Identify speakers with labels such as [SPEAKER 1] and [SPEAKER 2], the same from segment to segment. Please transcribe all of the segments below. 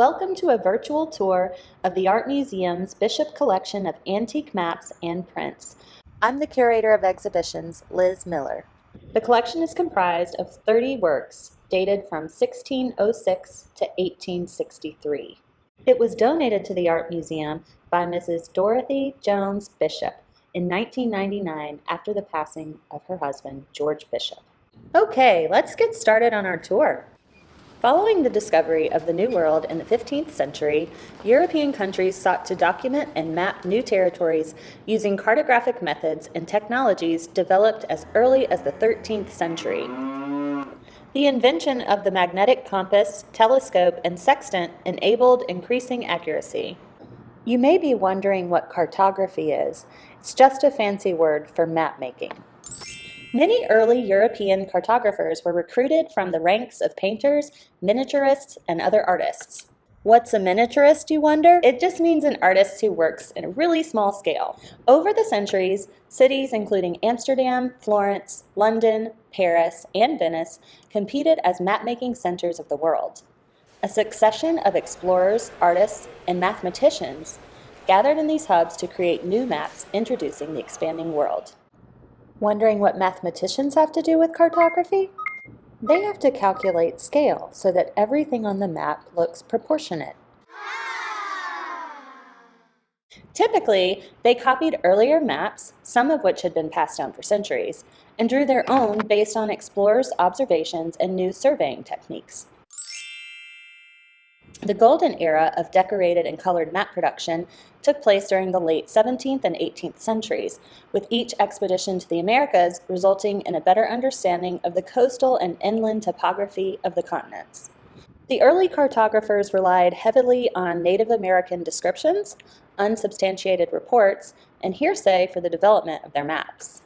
[SPEAKER 1] Welcome to a virtual tour of the Art Museum's Bishop collection of antique maps and prints. I'm the Curator of Exhibitions, Liz Miller. The collection is comprised of 30 works dated from 1606 to 1863. It was donated to the Art Museum by Mrs. Dorothy Jones Bishop in 1999 after the passing of her husband, George Bishop. Okay, let's get started on our tour. Following the discovery of the New World in the 15th century, European countries sought to document and map new territories using cartographic methods and technologies developed as early as the 13th century. The invention of the magnetic compass, telescope, and sextant enabled increasing accuracy. You may be wondering what cartography is. It's just a fancy word for map making. Many early European cartographers were recruited from the ranks of painters, miniaturists, and other artists. What's a miniaturist, you wonder? It just means an artist who works in a really small scale. Over the centuries, cities including Amsterdam, Florence, London, Paris, and Venice competed as map-making centers of the world. A succession of explorers, artists, and mathematicians gathered in these hubs to create new maps introducing the expanding world. Wondering what mathematicians have to do with cartography? They have to calculate scale so that everything on the map looks proportionate. Typically, they copied earlier maps, some of which had been passed down for centuries, and drew their own based on explorers' observations and new surveying techniques. The golden era of decorated and colored map production took place during the late 17th and 18th centuries, with each expedition to the Americas resulting in a better understanding of the coastal and inland topography of the continents. The early cartographers relied heavily on Native American descriptions, unsubstantiated reports, and hearsay for the development of their maps.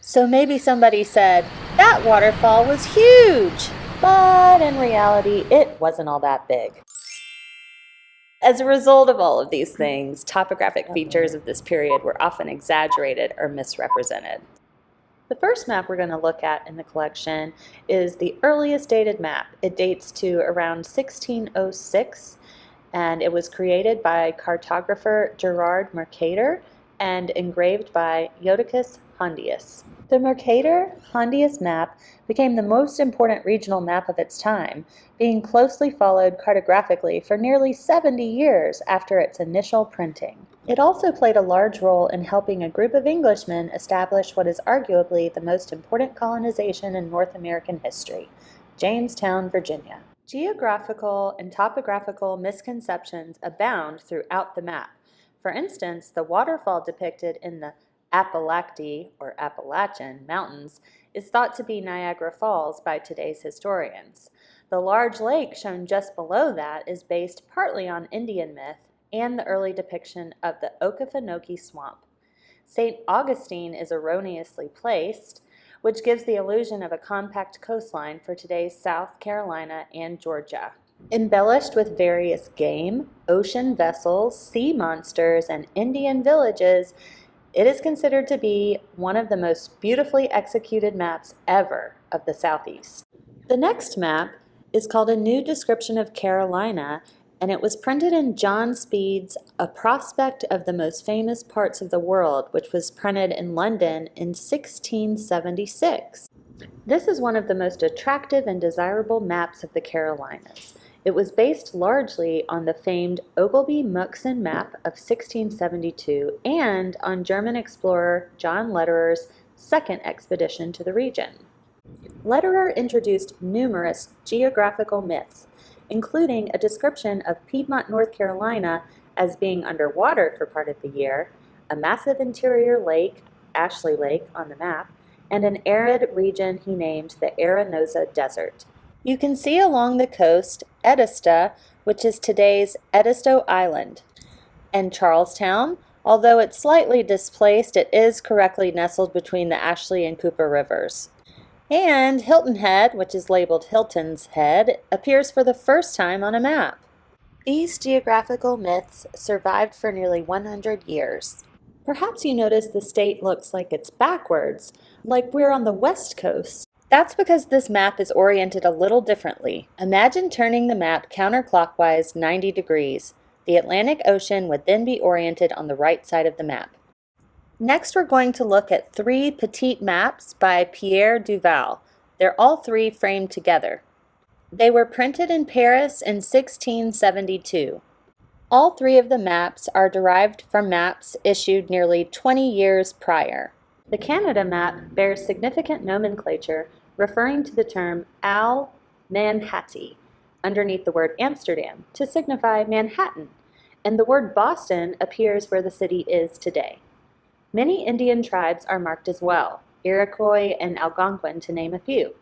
[SPEAKER 1] So maybe somebody said, "That waterfall was huge!" But in reality, it wasn't all that big. As a result of all of these things, topographic features of this period were often exaggerated or misrepresented. The first map we're going to look at in the collection is the earliest dated map. It dates to around 1606, and it was created by cartographer Gerard Mercator and engraved by Hondius. The Mercator-Hondius map became the most important regional map of its time, being closely followed cartographically for nearly 70 years after its initial printing. It also played a large role in helping a group of Englishmen establish what is arguably the most important colonization in North American history, Jamestown, Virginia. Geographical and topographical misconceptions abound throughout the map. For instance, the waterfall depicted in the Appalachian Mountains is thought to be Niagara Falls by today's historians. The large lake shown just below that is based partly on Indian myth and the early depiction of the Okefenokee Swamp. St. Augustine is erroneously placed, which gives the illusion of a compact coastline for today's South Carolina and Georgia. Embellished with various game, ocean vessels, sea monsters, and Indian villages, it is considered to be one of the most beautifully executed maps ever of the Southeast. The next map is called A New Description of Carolina, and it was printed in John Speed's A Prospect of the Most Famous Parts of the World, which was printed in London in 1676. This is one of the most attractive and desirable maps of the Carolinas. It was based largely on the famed Ogleby-Muxon map of 1672 and on German explorer John Lederer's second expedition to the region. Lederer introduced numerous geographical myths, including a description of Piedmont, North Carolina as being underwater for part of the year, a massive interior lake, Ashley Lake on the map, and an arid region he named the Arenosa Desert. You can see along the coast Edisto, which is today's Edisto Island, and Charlestown. Although it's slightly displaced, it is correctly nestled between the Ashley and Cooper rivers. And Hilton Head, which is labeled Hilton's Head, appears for the first time on a map. These geographical myths survived for nearly 100 years. Perhaps you notice the state looks like it's backwards, like we're on the west coast. That's because this map is oriented a little differently. Imagine turning the map counterclockwise 90 degrees. The Atlantic Ocean would then be oriented on the right side of the map. Next, we're going to look at 3 petite maps by Pierre Duvall. They're all 3 framed together. They were printed in Paris in 1672. All 3 of the maps are derived from maps issued nearly 20 years prior. The Canada map bears significant nomenclature referring to the term Al-Manhatti underneath the word Amsterdam to signify Manhattan, and the word Boston appears where the city is today. Many Indian tribes are marked as well, Iroquois and Algonquin to name a few.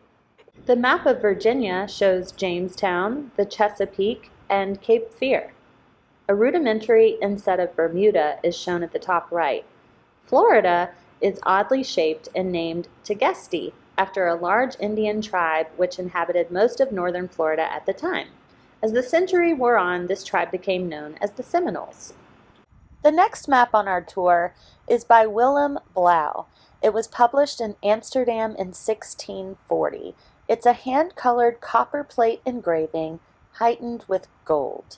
[SPEAKER 1] The map of Virginia shows Jamestown, the Chesapeake, and Cape Fear. A rudimentary inset of Bermuda is shown at the top right. Florida is oddly shaped and named Tegesty, after a large Indian tribe which inhabited most of northern Florida at the time. As the century wore on, this tribe became known as the Seminoles. The next map on our tour is by Willem Blaeu. It was published in Amsterdam in 1640. It's a hand-colored copper plate engraving heightened with gold.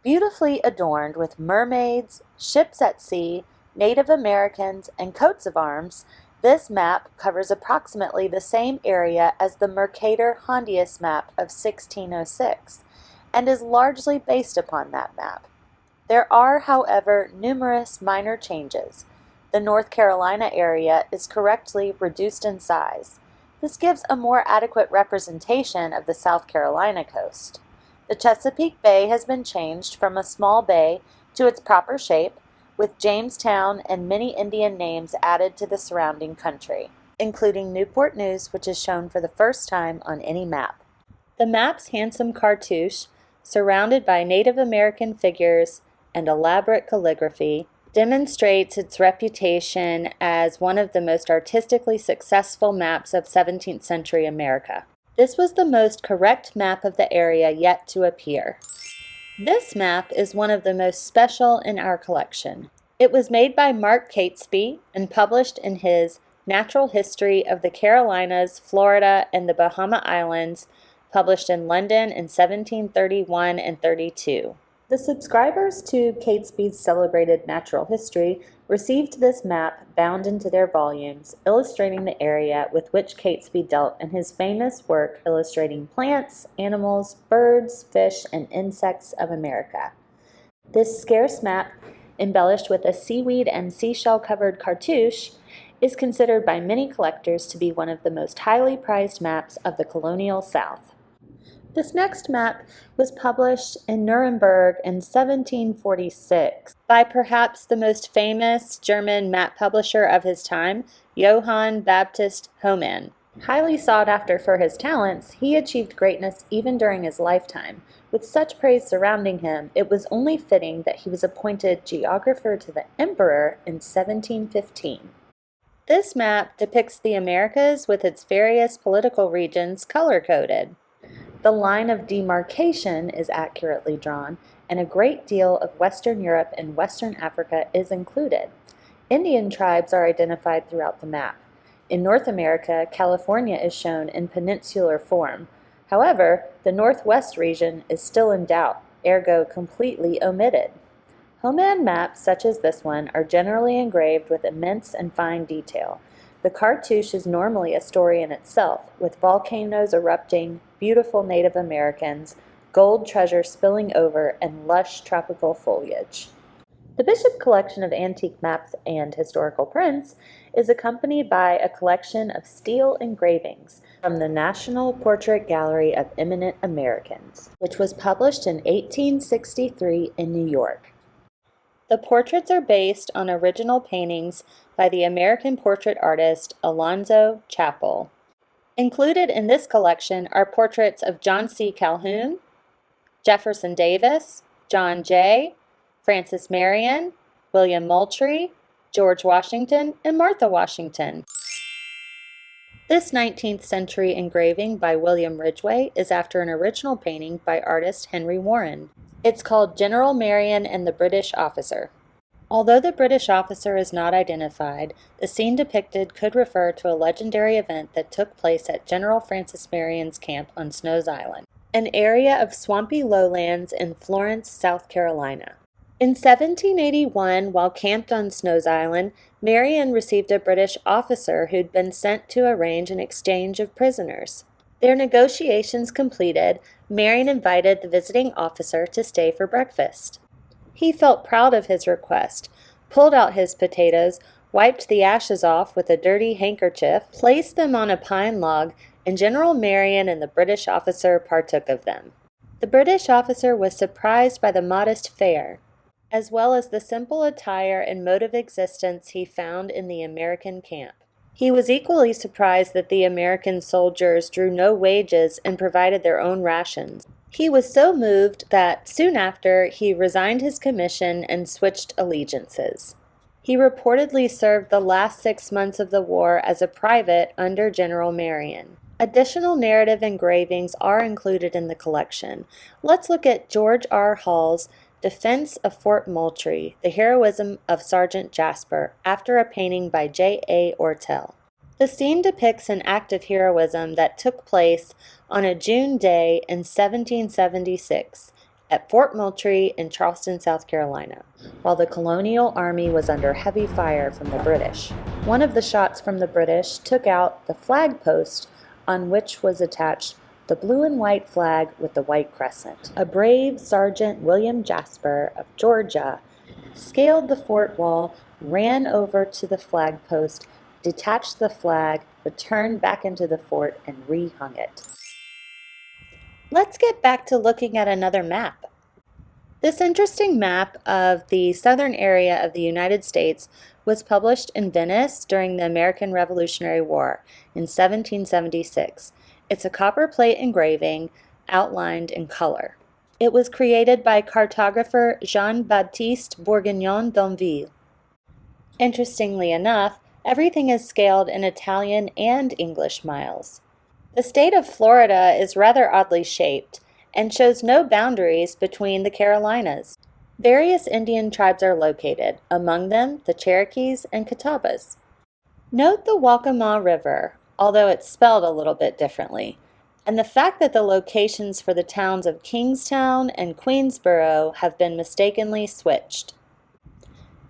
[SPEAKER 1] Beautifully adorned with mermaids, ships at sea, Native Americans, and coats of arms, this map covers approximately the same area as the Mercator-Hondius map of 1606 and is largely based upon that map. There are, however, numerous minor changes. The North Carolina area is correctly reduced in size. This gives a more adequate representation of the South Carolina coast. The Chesapeake Bay has been changed from a small bay to its proper shape, with Jamestown and many Indian names added to the surrounding country, including Newport News, which is shown for the first time on any map. The map's handsome cartouche, surrounded by Native American figures and elaborate calligraphy, demonstrates its reputation as one of the most artistically successful maps of 17th century America. This was the most correct map of the area yet to appear. This map is one of the most special in our collection. It was made by Mark Catesby and published in his Natural History of the Carolinas, Florida, and the Bahama Islands, published in London in 1731 and 32. The subscribers to Catesby's celebrated Natural History received this map bound into their volumes, illustrating the area with which Catesby dealt in his famous work illustrating plants, animals, birds, fish, and insects of America. This scarce map, embellished with a seaweed and seashell-covered cartouche, is considered by many collectors to be one of the most highly prized maps of the colonial South. This next map was published in Nuremberg in 1746 by perhaps the most famous German map publisher of his time, Johann Baptist Homan. Highly sought after for his talents, he achieved greatness even during his lifetime. With such praise surrounding him, it was only fitting that he was appointed geographer to the emperor in 1715. This map depicts the Americas with its various political regions color-coded. The line of demarcation is accurately drawn, and a great deal of Western Europe and Western Africa is included. Indian tribes are identified throughout the map. In North America, California is shown in peninsular form. However, the Northwest region is still in doubt, ergo completely omitted. Homan maps, such as this one, are generally engraved with immense and fine detail. The cartouche is normally a story in itself, with volcanoes erupting, beautiful Native Americans, gold treasure spilling over, and lush tropical foliage. The Bishop collection of antique maps and historical prints is accompanied by a collection of steel engravings from the National Portrait Gallery of Eminent Americans, which was published in 1863 in New York. The portraits are based on original paintings by the American portrait artist Alonzo Chappell. Included in this collection are portraits of John C. Calhoun, Jefferson Davis, John Jay, Francis Marion, William Moultrie, George Washington, and Martha Washington. This 19th century engraving by William Ridgway is after an original painting by artist Henry Warren. It's called General Marion and the British Officer. Although the British officer is not identified, the scene depicted could refer to a legendary event that took place at General Francis Marion's camp on Snow's Island, an area of swampy lowlands in Florence, South Carolina. In 1781, while camped on Snow's Island, Marion received a British officer who'd been sent to arrange an exchange of prisoners. Their negotiations completed, Marion invited the visiting officer to stay for breakfast. He felt proud of his request, pulled out his potatoes, wiped the ashes off with a dirty handkerchief, placed them on a pine log, and General Marion and the British officer partook of them. The British officer was surprised by the modest fare, as well as the simple attire and mode of existence he found in the American camp. He was equally surprised that the American soldiers drew no wages and provided their own rations. He was so moved that soon after he resigned his commission and switched allegiances. He reportedly served the last 6 months of the war as a private under General Marion. Additional narrative engravings are included in the collection. Let's look at George R. Hall's Defense of Fort Moultrie, the Heroism of Sergeant Jasper, after a painting by J.A. Ortel. The scene depicts an act of heroism that took place on a June day in 1776 at Fort Moultrie in Charleston, South Carolina, while the colonial army was under heavy fire from the British. One of the shots from the British took out the flag post on which was attached the blue and white flag with the white crescent. A brave Sergeant William Jasper of Georgia scaled the fort wall, ran over to the flag post, detached the flag, returned back into the fort, and rehung it. Let's get back to looking at another map. This interesting map of the southern area of the United States was published in Venice during the American Revolutionary War in 1776. It's a copper plate engraving outlined in color. It was created by cartographer Jean-Baptiste Bourguignon d'Anville. Interestingly enough, everything is scaled in Italian and English miles. The state of Florida is rather oddly shaped and shows no boundaries between the Carolinas. Various Indian tribes are located, among them the Cherokees and Catawbas. Note the Waccamaw River, although it's spelled a little bit differently, and the fact that the locations for the towns of Kingstown and Queensboro have been mistakenly switched.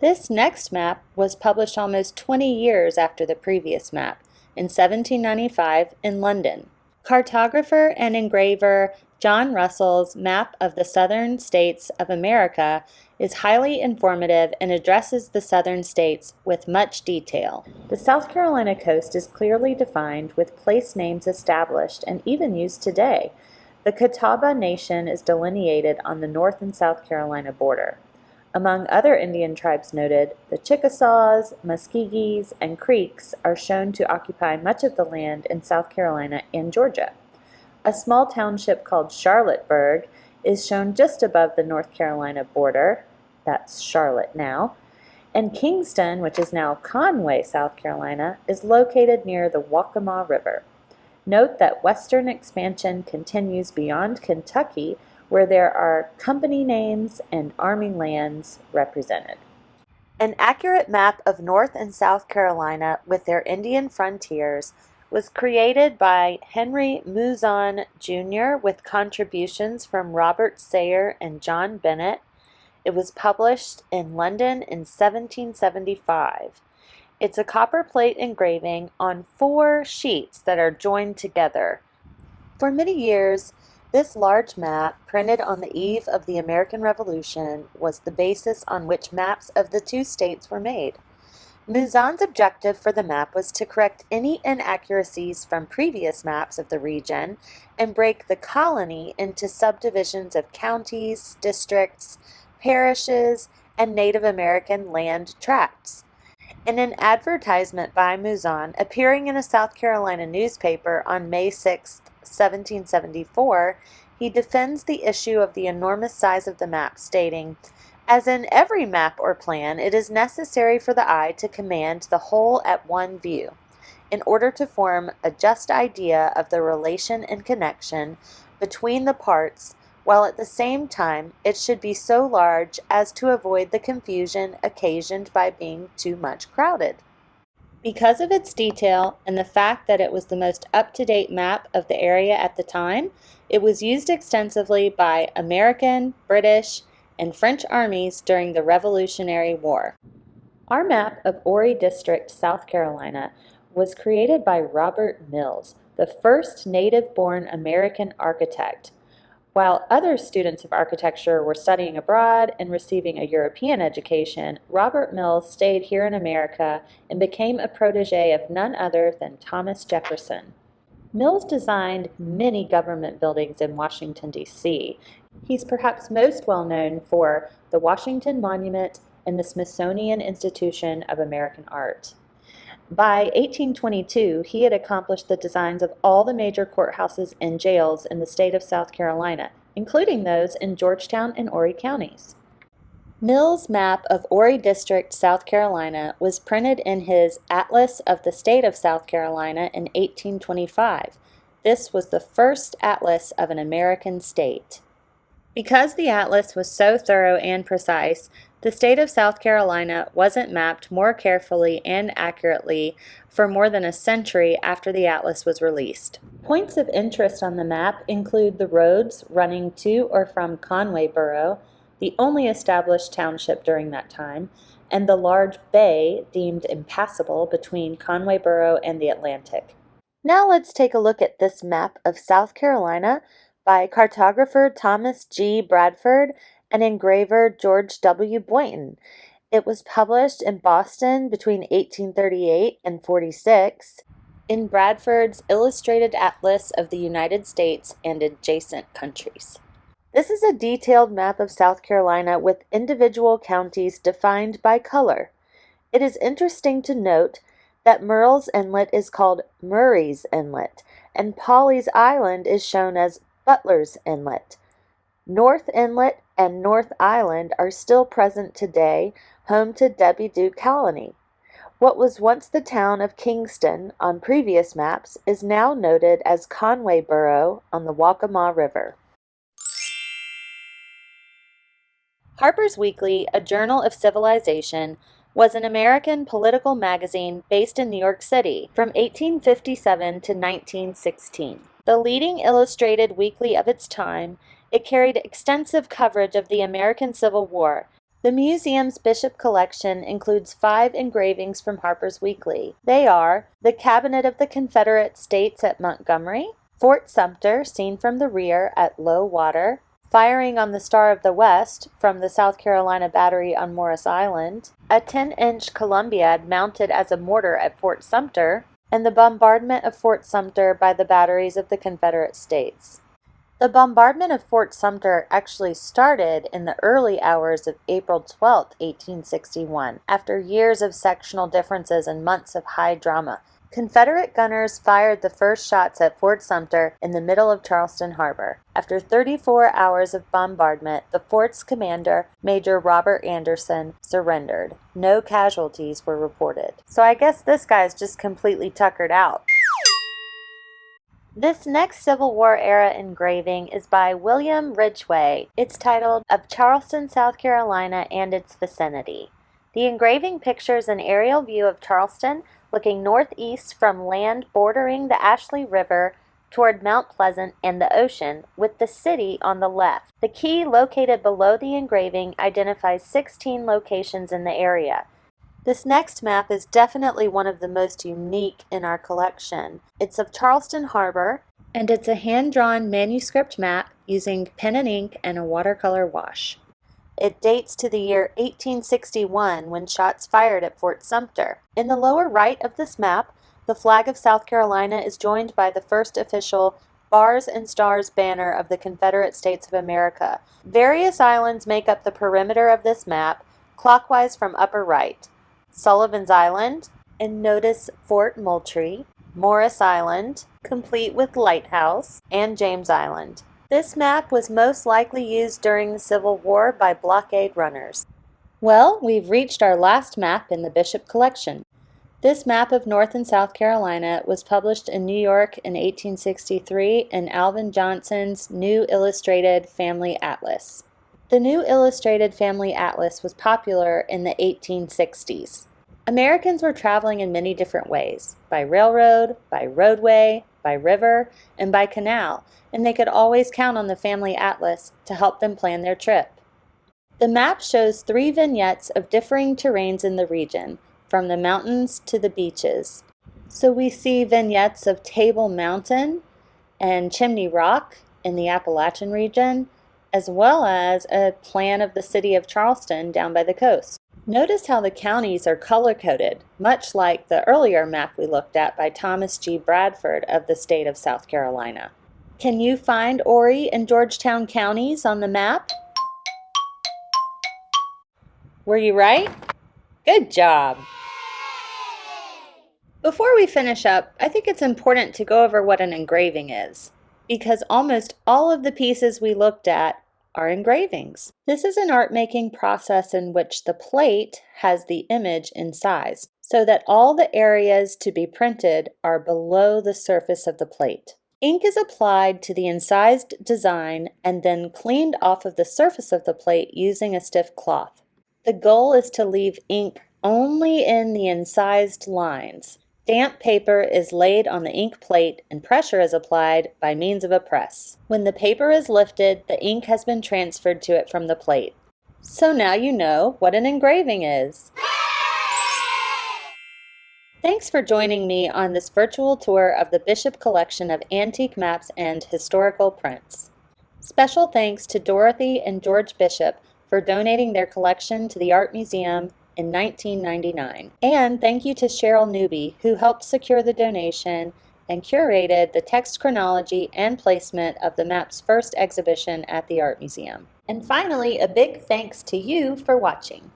[SPEAKER 1] This next map was published almost 20 years after the previous map, in 1795 in London. Cartographer and engraver John Russell's Map of the Southern States of America is highly informative and addresses the southern states with much detail. The South Carolina coast is clearly defined with place names established and even used today. The Catawba Nation is delineated on the North and South Carolina border. Among other Indian tribes noted, the Chickasaws, Muskegees, and Creeks are shown to occupy much of the land in South Carolina and Georgia. A small township called Charlottesburg is shown just above the North Carolina border, that's Charlotte now, and Kingston, which is now Conway, South Carolina, is located near the Waccamaw River. Note that western expansion continues beyond Kentucky, where there are company names and army lands represented. An accurate map of North and South Carolina with their Indian frontiers was created by Henry Muzon Jr. with contributions from Robert Sayer and John Bennett. It was published in London in 1775. It's a copper plate engraving on 4 sheets that are joined together. For many years, this large map, printed on the eve of the American Revolution, was the basis on which maps of the 2 states were made. Muzon's objective for the map was to correct any inaccuracies from previous maps of the region and break the colony into subdivisions of counties, districts, parishes, and Native American land tracts. In an advertisement by Muzon appearing in a South Carolina newspaper on May 6, 1774, he defends the issue of the enormous size of the map, stating, "As in every map or plan, it is necessary for the eye to command the whole at one view, in order to form a just idea of the relation and connection between the parts, while at the same time it should be so large as to avoid the confusion occasioned by being too much crowded. Because of its detail and the fact that it was the most up-to-date map of the area at the time, it was used extensively by American, British, and French armies during the Revolutionary War. Our map of Horry District, South Carolina, was created by Robert Mills, the first native-born American architect. While other students of architecture were studying abroad and receiving a European education, Robert Mills stayed here in America and became a protege of none other than Thomas Jefferson. Mills designed many government buildings in Washington, D.C. He's perhaps most well known for the Washington Monument and the Smithsonian Institution of American Art. By 1822, he had accomplished the designs of all the major courthouses and jails in the state of South Carolina, including those in Georgetown and Horry counties. Mills' map of Horry District, South Carolina, was printed in his Atlas of the State of South Carolina in 1825. This was the first atlas of an American state. Because the atlas was so thorough and precise, the state of South Carolina wasn't mapped more carefully and accurately for more than a century after the atlas was released. Points of interest on the map include the roads running to or from Conway Borough, the only established township during that time, and the large bay deemed impassable between Conway Borough and the Atlantic. Now let's take a look at this map of South Carolina by cartographer Thomas G. Bradford and engraver George W. Boynton. It was published in Boston between 1838 and 46 in Bradford's Illustrated Atlas of the United States and adjacent countries. This is a detailed map of South Carolina with individual counties defined by color. It is interesting to note that Murrell's Inlet is called Murray's Inlet, and Pawleys Island is shown as Butler's Inlet. North Inlet and North Island are still present today, home to Debbie Duke Colony. What was once the town of Kingston on previous maps is now noted as Conway Borough on the Waccamaw River. Harper's Weekly, a journal of civilization, was an American political magazine based in New York City from 1857 to 1916. The leading illustrated weekly of its time, it carried extensive coverage of the American Civil War. The museum's Bishop collection includes 5 engravings from Harper's Weekly. They are the Cabinet of the Confederate States at Montgomery, Fort Sumter seen from the rear at low water, firing on the Star of the West from the South Carolina Battery on Morris Island, a 10-inch Columbiad mounted as a mortar at Fort Sumter, and the bombardment of Fort Sumter by the batteries of the Confederate States. The bombardment of Fort Sumter actually started in the early hours of April 12, 1861, after years of sectional differences and months of high drama. Confederate gunners fired the first shots at Fort Sumter in the middle of Charleston Harbor. After 34 hours of bombardment, the fort's commander, Major Robert Anderson, surrendered. No casualties were reported. So I guess this guy's just completely tuckered out. This next Civil War era engraving is by William Ridgway. It's titled Of Charleston, South Carolina and Its Vicinity. The engraving pictures an aerial view of Charleston looking northeast from land bordering the Ashley River toward Mount Pleasant and the ocean, with the city on the left. The key located below the engraving identifies 16 locations in the area. This next map is definitely one of the most unique in our collection. It's of Charleston Harbor, and it's a hand-drawn manuscript map using pen and ink and a watercolor wash. It dates to the year 1861 when shots fired at Fort Sumter. In the lower right of this map, the flag of South Carolina is joined by the first official Bars and Stars banner of the Confederate States of America. Various islands make up the perimeter of this map, clockwise from upper right. Sullivan's Island, and notice Fort Moultrie, Morris Island, complete with lighthouse, and James Island. This map was most likely used during the Civil War by blockade runners. Well, we've reached our last map in the Bishop collection. This map of North and South Carolina was published in New York in 1863 in Alvin Johnson's New Illustrated Family Atlas. The New Illustrated Family Atlas was popular in the 1860s. Americans were traveling in many different ways, by railroad, by roadway, by river, and by canal, and they could always count on the Family Atlas to help them plan their trip. The map shows 3 vignettes of differing terrains in the region, from the mountains to the beaches. So we see vignettes of Table Mountain and Chimney Rock in the Appalachian region, as well as a plan of the city of Charleston down by the coast. Notice how the counties are color-coded, much like the earlier map we looked at by Thomas G. Bradford of the state of South Carolina. Can you find Horry and Georgetown counties on the map? Were you right? Good job! Before we finish up, I think it's important to go over what an engraving is, because almost all of the pieces we looked at are engravings. This is an art-making process in which the plate has the image in size, so that all the areas to be printed are below the surface of the plate. Ink is applied to the incised design and then cleaned off of the surface of the plate using a stiff cloth. The goal is to leave ink only in the incised lines. Damp paper is laid on the ink plate and pressure is applied by means of a press. When the paper is lifted, the ink has been transferred to it from the plate. So now you know what an engraving is. Thanks for joining me on this virtual tour of the Bishop collection of antique maps and historical prints. Special thanks to Dorothy and George Bishop for donating their collection to the Art Museum in 1999. And thank you to Cheryl Newby, who helped secure the donation and curated the text chronology and placement of the map's first exhibition at the Art Museum. And finally, a big thanks to you for watching.